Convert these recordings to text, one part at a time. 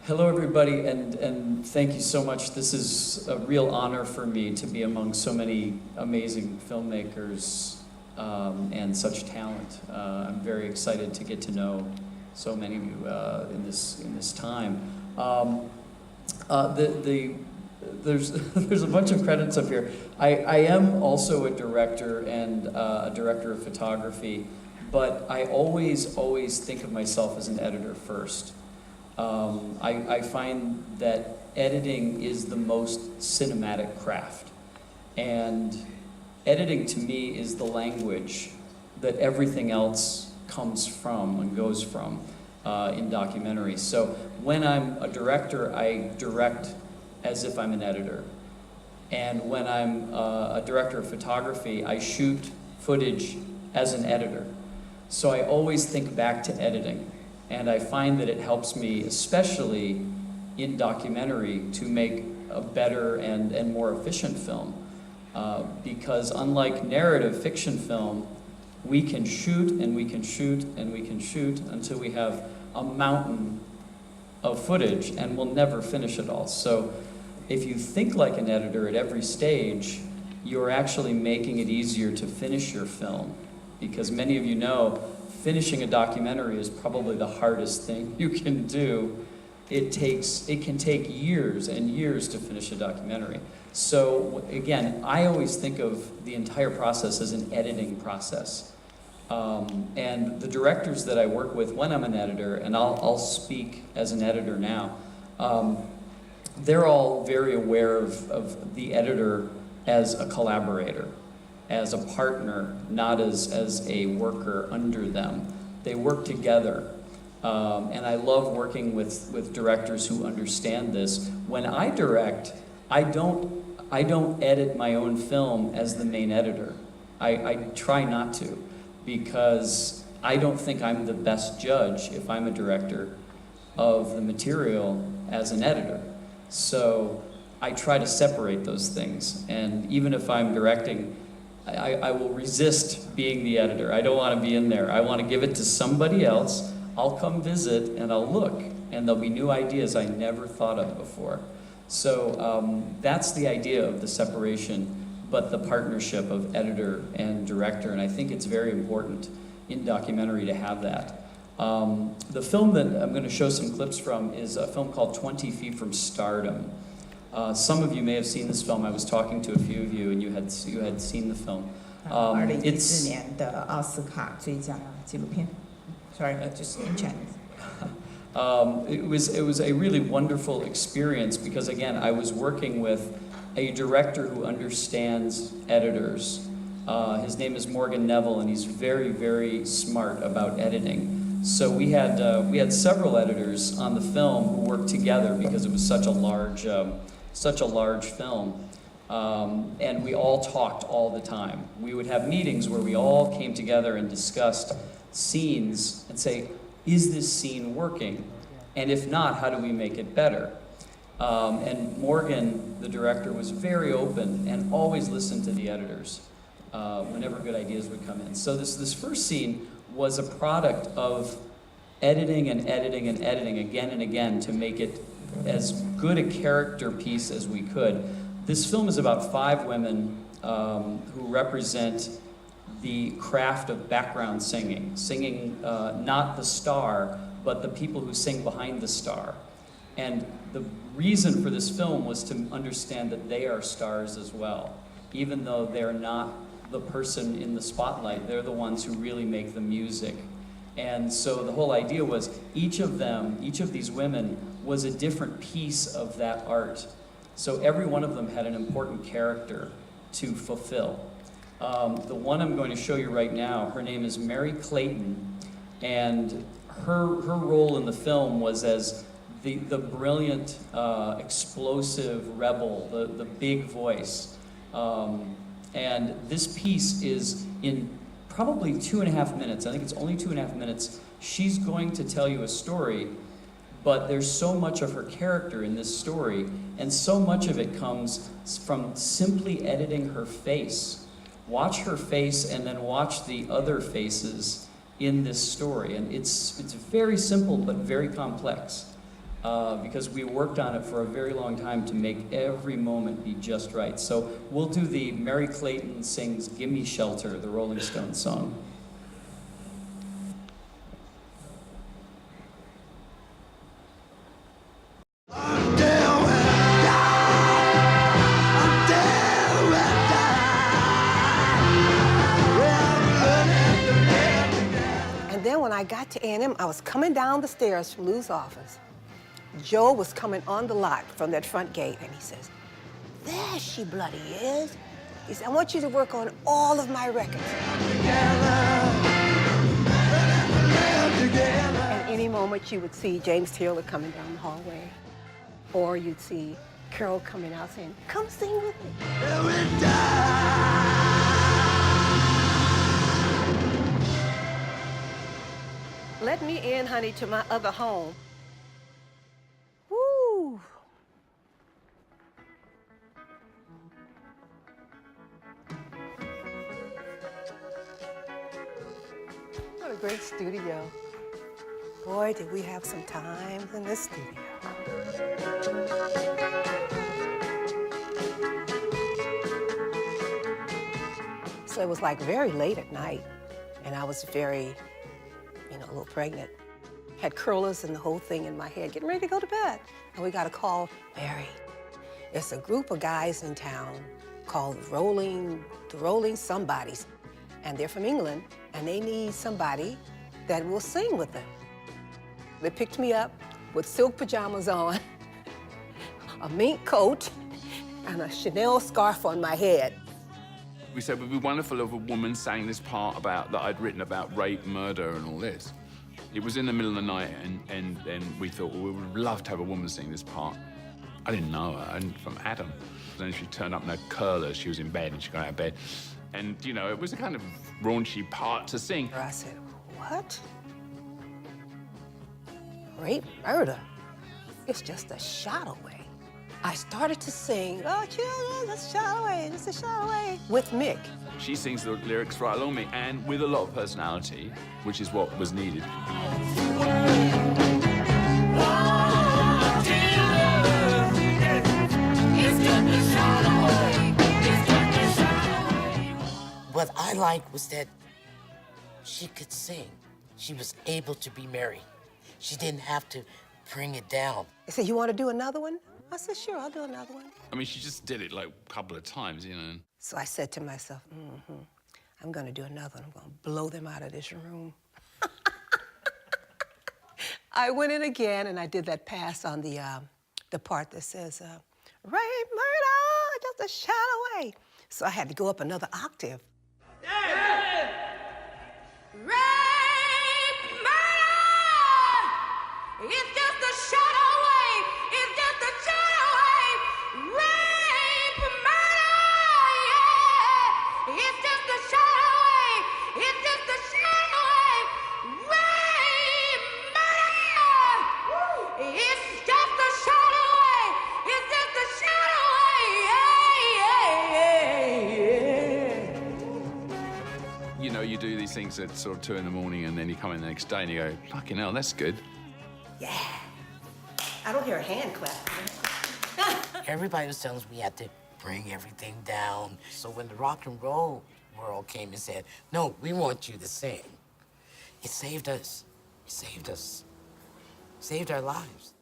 Hello, everybody, and thank you so much. This is a real honor for me to be among so many amazing filmmakers and such talent. I'm very excited to get to know so many of you in this time. There's a bunch of credits up here. I am also a director and a director of photography, but I always think of myself as an editor first. I find that editing is the most cinematic craft, and editing to me is the language that everything else comes from and goes from in documentaries. So when I'm a director, I direct as if I'm an editor. And when I'm a director of photography, I shoot footage as an editor. So I always think back to editing. And I find that it helps me, especially in documentary, to make a better and more efficient film. Because unlike narrative fiction film, we can shoot and we can shoot and we can shoot until we have a mountain of footage, and we'll never finish it all. So if you think like an editor at every stage, you're actually making it easier to finish your film. Because many of you know, finishing a documentary is probably the hardest thing you can do. It can take years and years to finish a documentary. So again, I always think of the entire process as an editing process. And the directors that I work with when I'm an editor, and I'll speak as an editor now, they're all very aware of the editor as a collaborator, as a partner, not as a worker under them. They work together. And I love working with directors who understand this. When I direct, I don't edit my own film as the main editor. I try not to, because I don't think I'm the best judge if I'm a director of the material as an editor. So I try to separate those things. And even if I'm directing, I will resist being the editor. I don't want to be in there. I want to give it to somebody else. I'll come visit and I'll look, and there'll be new ideas I never thought of before. So that's the idea of the separation, but the partnership of editor and director, and I think it's very important in documentary to have that. The film that I'm going to show some clips from is a film called 20 Feet from Stardom. Some of you may have seen this film. I was talking to a few of you, and you had seen the film. 2014年的奥斯卡最佳纪录片。Sorry, just in Chinese. It was a really wonderful experience because, again, I was working with a director who understands editors. His name is Morgan Neville, and he's very, very smart about editing. So we had several editors on the film who worked together because it was such a large film, and we all talked all the time. We would have meetings where we all came together and discussed scenes and say, is this scene working? And if not, how do we make it better? And Morgan, the director, was very open and always listened to the editors whenever good ideas would come in. So this first scene was a product of editing and editing and editing again and again to make it as good a character piece as we could. This film is about 5 women who represent the craft of background singing. Singing not the star, but the people who sing behind the star. And the reason for this film was to understand that they are stars as well. Even though they're not the person in the spotlight, they're the ones who really make the music. And so the whole idea was each of these women was a different piece of that art. So every one of them had an important character to fulfill. The one I'm going to show you right now, her name is Mary Clayton, and her role in the film was as the brilliant, explosive rebel, the big voice. And this piece is in probably 2.5 minutes. I think it's only 2.5 minutes. She's going to tell you a story, but there's so much of her character in this story, and so much of it comes from simply editing her face. Watch her face and then watch the other faces in this story. And it's very simple, but very complex. because we worked on it for a very long time to make every moment be just right. So we'll do the Mary Clayton sings "Gimme Shelter," the Rolling Stones song. When I got to A&M, I was coming down the stairs from Lou's office. Joe was coming on the lot from that front gate, and he says, "There she bloody is." He said, "I want you to work on all of my records." And any moment you would see James Taylor coming down the hallway, or you'd see Carol coming out saying, "Come sing with me." Let me in, honey, to my other home. Woo! What a great studio. Boy, did we have some time in this studio. So it was like very late at night, and I was very, a little pregnant. Had curlers and the whole thing in my head, getting ready to go to bed. And we got a call, "Mary, there's a group of guys in town called the Rolling Somebodies. And they're from England, and they need somebody that will sing with them." They picked me up with silk pajamas on, a mink coat, and a Chanel scarf on my head. We said it would be wonderful if a woman sang this part that I'd written about rape, murder, and all this. It was in the middle of the night, and we thought, well, we would love to have a woman sing this part. I didn't know her, and from Adam. Then she turned up in her curlers. She was in bed, and she got out of bed. And, it was a kind of raunchy part to sing. I said, "What? Rape, murder? It's just a shot away." I started to sing, "Oh, children, just a shot away, just a shot away," with Mick. She sings the lyrics right along me, and with a lot of personality, which is what was needed. What I liked was that she could sing. She was able to be Mary. She didn't have to bring it down. He said, "You want to do another one?" I said, "Sure, I'll do another one." I mean, she just did it like a couple of times, So I said to myself, I'm going to do another one. I'm going to blow them out of this room. I went in again, and I did that pass on the part that says, "Rape, murder, just a shot away." So I had to go up another octave. Yeah. Rape, murder, it's just a shot away. It's just a shot away. Rape, murder, yeah. It's just a shot away. It's just a shot away. Rape, murder, it's just a shot away. It's just a shot away. You do these things at sort of 2 in the morning, and then you come in the next day and you go, "Fucking hell, that's good." Yeah. I don't hear a hand clap. Everybody was telling us we had to bring everything down. So when the rock and roll world came and said, "No, we want you to sing," it saved us. It saved us. Saved our lives.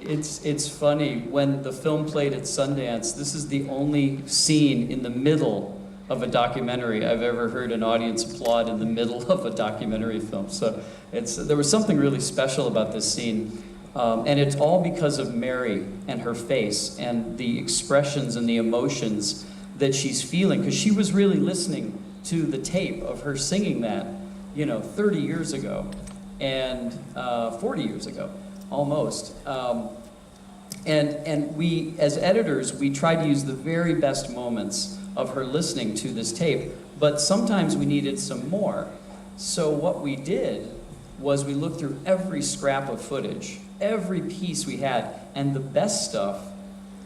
It's funny, when the film played at Sundance, this is the only scene in the middle of a documentary I've ever heard an audience applaud in the middle of a documentary film. So there was something really special about this scene. And it's all because of Mary and her face and the expressions and the emotions that she's feeling, because she was really listening to the tape of her singing that, 30 years ago and 40 years ago. Almost. And we, as editors, we tried to use the very best moments of her listening to this tape, but sometimes we needed some more. So what we did was we looked through every scrap of footage, every piece we had, and the best stuff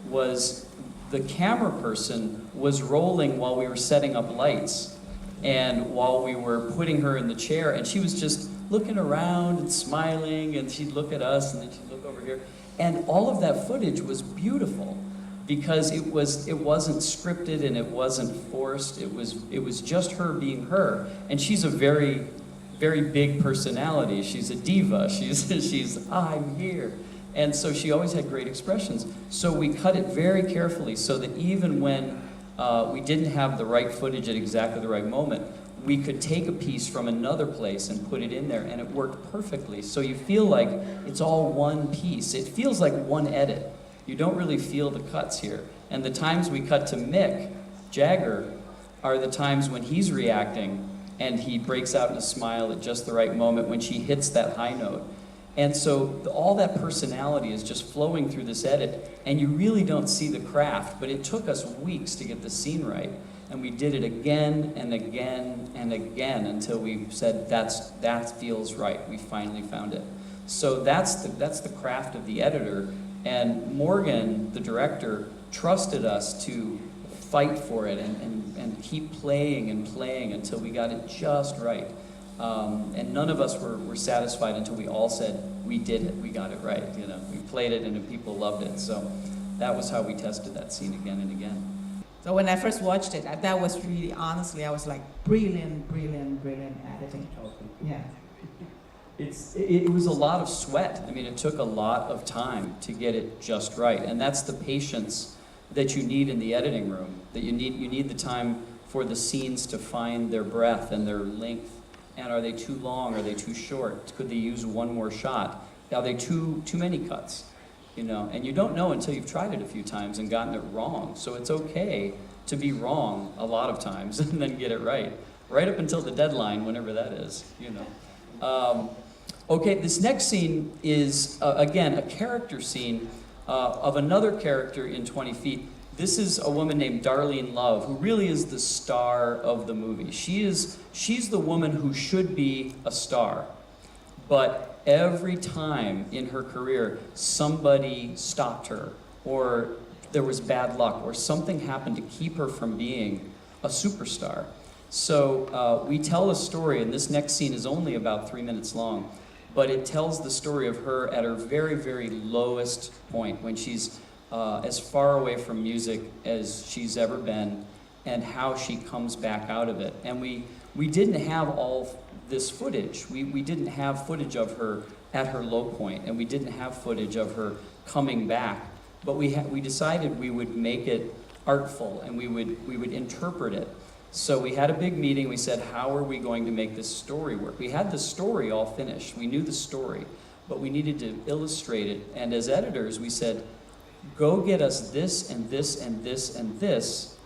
was the camera person was rolling while we were setting up lights and while we were putting her in the chair, and she was just looking around and smiling, and she'd look at us, and then she'd look over here. And all of that footage was beautiful because it wasn't scripted and it wasn't forced. It was just her being her. And she's a very, very big personality. She's a diva. She's I'm here. And so she always had great expressions. So we cut it very carefully so that even when we didn't have the right footage at exactly the right moment, we could take a piece from another place and put it in there, and it worked perfectly. So you feel like it's all one piece. It feels like one edit. You don't really feel the cuts here. And the times we cut to Mick Jagger are the times when he's reacting and he breaks out in a smile at just the right moment when she hits that high note. And so all that personality is just flowing through this edit, and you really don't see the craft, but it took us weeks to get the scene right. And we did it again and again and again until we said, that feels right. We finally found it. So that's the craft of the editor. And Morgan, the director, trusted us to fight for it and keep playing and playing until we got it just right. And none of us were satisfied until we all said, we did it, we got it right. You know, we played it and the people loved it. So that was how we tested that scene again and again. So when I first watched it, that was really, honestly, I was like, brilliant, brilliant, brilliant editing. Yeah. It was a lot of sweat. I mean, it took a lot of time to get it just right. And that's the patience that you need in the editing room, that you need the time for the scenes to find their breath and their length. And are they too long? Are they too short? Could they use one more shot? Are they too many cuts? You know, and you don't know until you've tried it a few times and gotten it wrong. So it's okay to be wrong a lot of times and then get it right up until the deadline, whenever that is, you know. Okay, this next scene is, again, a character scene of another character in 20 Feet. This is a woman named Darlene Love, who really is the star of the movie. She's the woman who should be a star, but every time in her career, somebody stopped her, or there was bad luck, or something happened to keep her from being a superstar. So we tell a story, and this next scene is only about 3 minutes long, but it tells the story of her at her very, very lowest point, when she's as far away from music as she's ever been, and how she comes back out of it. And we didn't have all this footage. We didn't have footage of her at her low point, and we didn't have footage of her coming back. But we decided we would make it artful, and we would interpret it. So we had a big meeting. We said, how are we going to make this story work? We had the story all finished. We knew the story, but we needed to illustrate it. And as editors, we said, go get us this and this and this and this,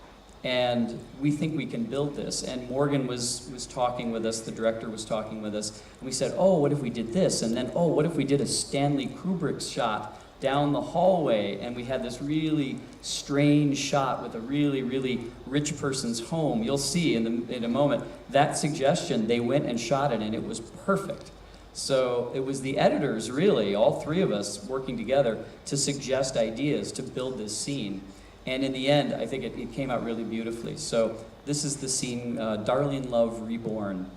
and we think we can build this. And Morgan was talking with us, the director was talking with us, and we said, oh, what if we did this? And then, oh, what if we did a Stanley Kubrick shot down the hallway, and we had this really strange shot with a really, really rich person's home. You'll see in a moment, that suggestion, they went and shot it, and it was perfect. So it was the editors, really, all three of us working together to suggest ideas to build this scene. And in the end, I think it came out really beautifully. So this is the scene, Darlene Love Reborn.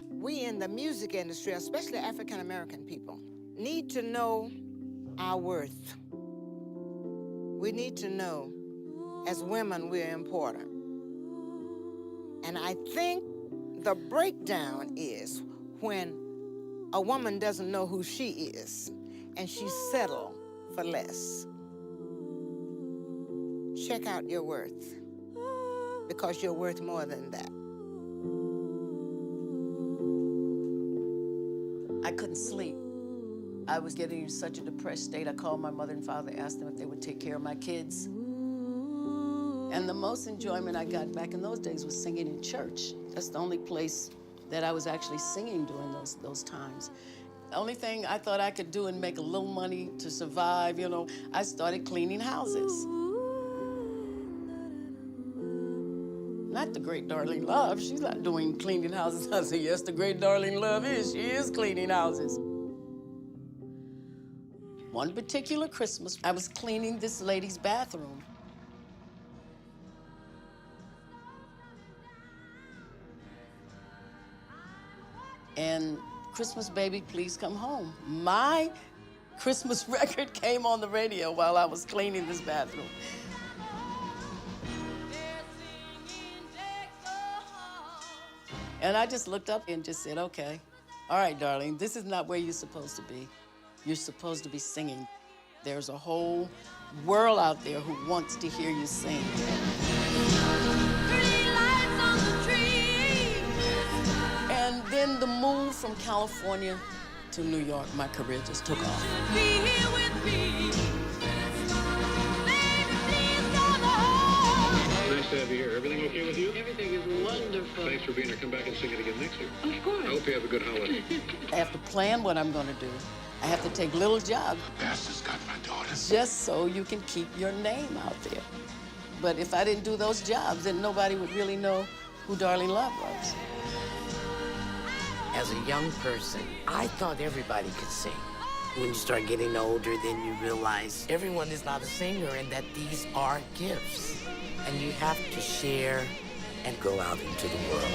We in the music industry, especially African American people, need to know our worth. We need to know, as women, we're important. And I think the breakdown is when a woman doesn't know who she is and she settles for less. Check out your worth, because you're worth more than that. I couldn't sleep. I was getting in such a depressed state. I called my mother and father, asked them if they would take care of my kids. And the most enjoyment I got back in those days was singing in church. That's the only place that I was actually singing during those times. The only thing I thought I could do and make a little money to survive, you know, I started cleaning houses. Not the great Darlene Love. She's not doing cleaning houses. I said, yes, the great Darlene Love is. She is cleaning houses. One particular Christmas, I was cleaning this lady's bathroom. and Christmas Baby, Please Come Home. My Christmas record came on the radio while I was cleaning this bathroom. And I just looked up and just said, okay, all right, darling, this is not where you're supposed to be. You're supposed to be singing. There's a whole world out there who wants to hear you sing. And then the move from California to New York, my career just took off. Nice to have you here. Everything okay with you? Everything is wonderful. Thanks for being here. Come back and sing it again next year. Of course. I hope you have a good holiday. I have to plan what I'm going to do. I have to take little jobs Bastard's got my daughters. just so you can keep your name out there. But if I didn't do those jobs, then nobody would really know who Darlene Love was. As a young person, I thought everybody could sing. When you start getting older, then you realize everyone is not a singer and that these are gifts. And you have to share and go out into the world.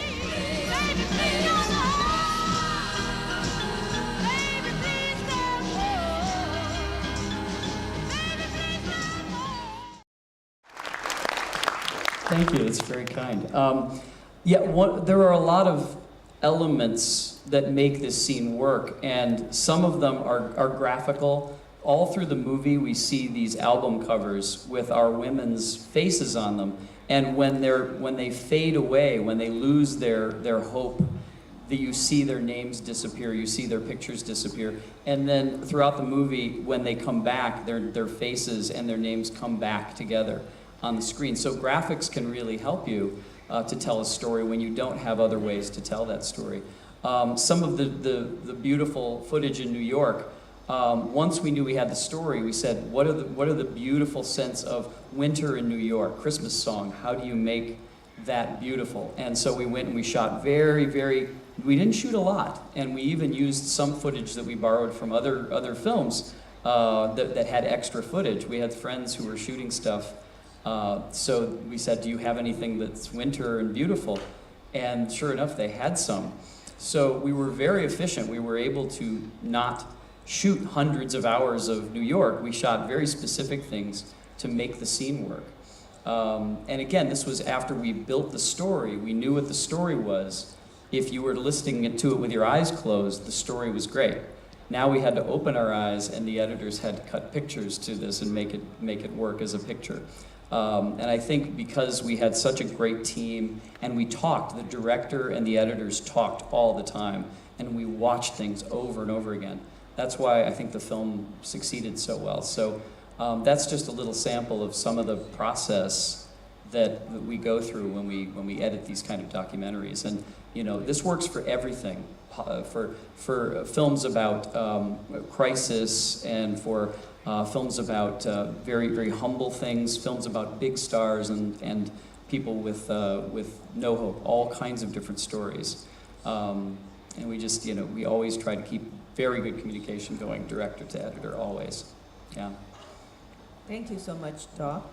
Thank you, that's very kind. There are a lot of elements that make this scene work, and some of them are graphical. All through the movie, we see these album covers with our women's faces on them, and when they fade away, when they lose their hope, that you see their names disappear, you see their pictures disappear, and then throughout the movie, when they come back, their faces and their names come back together on the screen. So graphics can really help you to tell a story when you don't have other ways to tell that story. Some of the beautiful footage in New York, once we knew we had the story, we said, what are the beautiful sense of winter in New York, Christmas song, how do you make that beautiful? And so we went and we shot we didn't shoot a lot, and we even used some footage that we borrowed from other films that had extra footage. We had friends who were shooting stuff. So we said, do you have anything that's winter and beautiful? And sure enough, they had some. So we were very efficient. We were able to not shoot hundreds of hours of New York. We shot very specific things to make the scene work. And again, this was after we built the story. We knew what the story was. If you were listening to it with your eyes closed, the story was great. Now we had to open our eyes, and the editors had to cut pictures to this and make it work as a picture. And I think because we had such a great team, and we talked, the director and the editors talked all the time, and we watched things over and over again. That's why I think the film succeeded so well. So that's just a little sample of some of the process that we go through when we edit these kind of documentaries. And this works for everything, for films about crisis, and for films about very, very humble things, films about big stars and people with no hope, all kinds of different stories. And we just, we always try to keep very good communication going, director to editor, always. Yeah. Thank you so much, Doc.